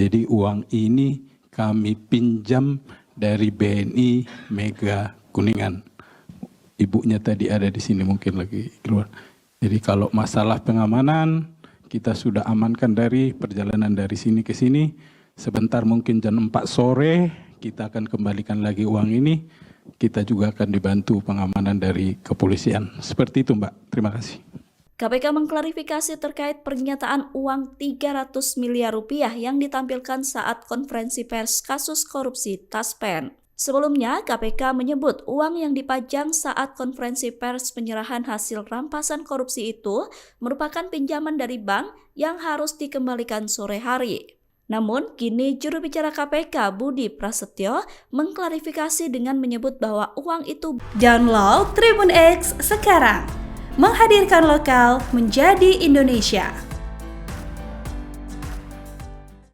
Jadi uang ini kami pinjam dari BNI Mega Kuningan. Ibunya tadi ada di sini, mungkin lagi keluar. Jadi kalau masalah pengamanan, kita sudah amankan dari perjalanan dari sini ke sini. Sebentar mungkin jam 4 sore, kita akan kembalikan lagi uang ini. Kita juga akan dibantu pengamanan dari kepolisian. Seperti itu, Mbak. Terima kasih. KPK mengklarifikasi terkait pernyataan uang 300 miliar rupiah yang ditampilkan saat konferensi pers kasus korupsi Taspen. Sebelumnya, KPK menyebut uang yang dipajang saat konferensi pers penyerahan hasil rampasan korupsi itu merupakan pinjaman dari bank yang harus dikembalikan sore hari. Namun, kini juru bicara KPK Budi Prasetyo mengklarifikasi dengan menyebut bahwa uang itu. Download Tribun X sekarang, menghadirkan lokal menjadi Indonesia.